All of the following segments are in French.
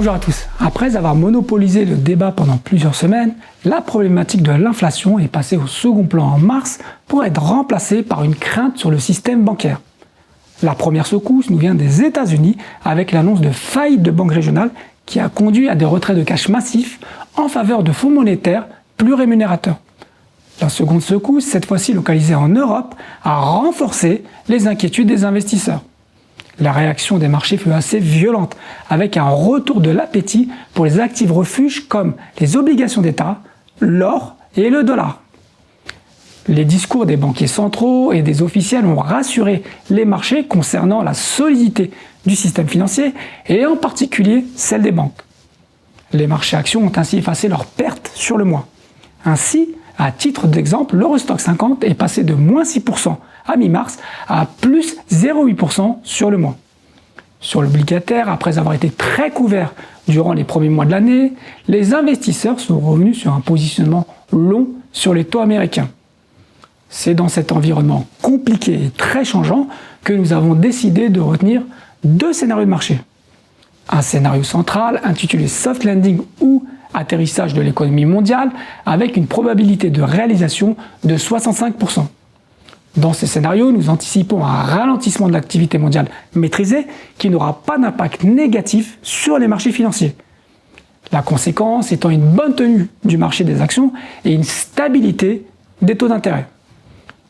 Bonjour à tous. Après avoir monopolisé le débat pendant plusieurs semaines, la problématique de l'inflation est passée au second plan en mars pour être remplacée par une crainte sur le système bancaire. La première secousse nous vient des États-Unis avec l'annonce de faillite de banques régionales qui a conduit à des retraits de cash massifs en faveur de fonds monétaires plus rémunérateurs. La seconde secousse, cette fois-ci localisée en Europe, a renforcé les inquiétudes des investisseurs. La réaction des marchés fut assez violente, avec un retour de l'appétit pour les actifs refuges comme les obligations d'État, l'or et le dollar. Les discours des banquiers centraux et des officiels ont rassuré les marchés concernant la solidité du système financier et en particulier celle des banques. Les marchés actions ont ainsi effacé leurs pertes sur le mois. Ainsi, à titre d'exemple, l'Eurostoxx 50 est passé de moins 6% à mi-mars à plus 0,8% sur le mois. Sur l'obligataire, après avoir été très couverts durant les premiers mois de l'année, les investisseurs sont revenus sur un positionnement long sur les taux américains. C'est dans cet environnement compliqué et très changeant que nous avons décidé de retenir deux scénarios de marché. Un scénario central intitulé Soft Landing ou atterrissage de l'économie mondiale avec une probabilité de réalisation de 65%. Dans ces scénarios, nous anticipons un ralentissement de l'activité mondiale maîtrisé qui n'aura pas d'impact négatif sur les marchés financiers. La conséquence étant une bonne tenue du marché des actions et une stabilité des taux d'intérêt.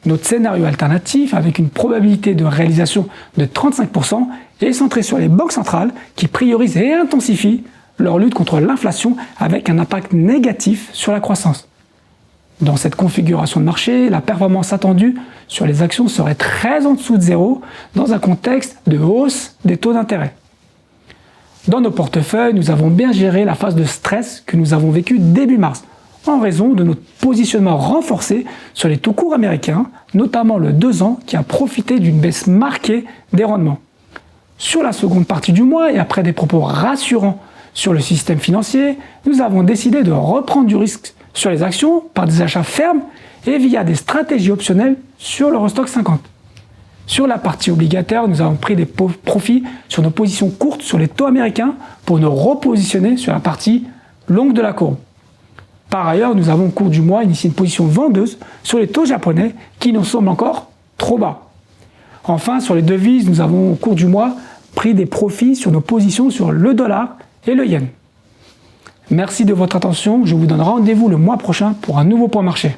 Notre scénario alternatif, avec une probabilité de réalisation de 35%, est centré sur les banques centrales qui priorisent et intensifient leur lutte contre l'inflation avec un impact négatif sur la croissance. Dans cette configuration de marché, la performance attendue sur les actions serait très en dessous de zéro dans un contexte de hausse des taux d'intérêt. Dans nos portefeuilles, nous avons bien géré la phase de stress que nous avons vécue début mars, en raison de notre positionnement renforcé sur les taux courts américains, notamment le 2 ans qui a profité d'une baisse marquée des rendements. Sur la seconde partie du mois et après des propos rassurants sur le système financier, nous avons décidé de reprendre du risque sur les actions par des achats fermes et via des stratégies optionnelles sur l'Eurostoxx 50. Sur la partie obligataire, nous avons pris des profits sur nos positions courtes sur les taux américains pour nous repositionner sur la partie longue de la courbe. Par ailleurs, nous avons au cours du mois initié une position vendeuse sur les taux japonais qui nous semblent encore trop bas. Enfin, sur les devises, nous avons au cours du mois pris des profits sur nos positions sur le dollar et le yen. Merci de votre attention, je vous donne rendez-vous le mois prochain pour un nouveau point marché.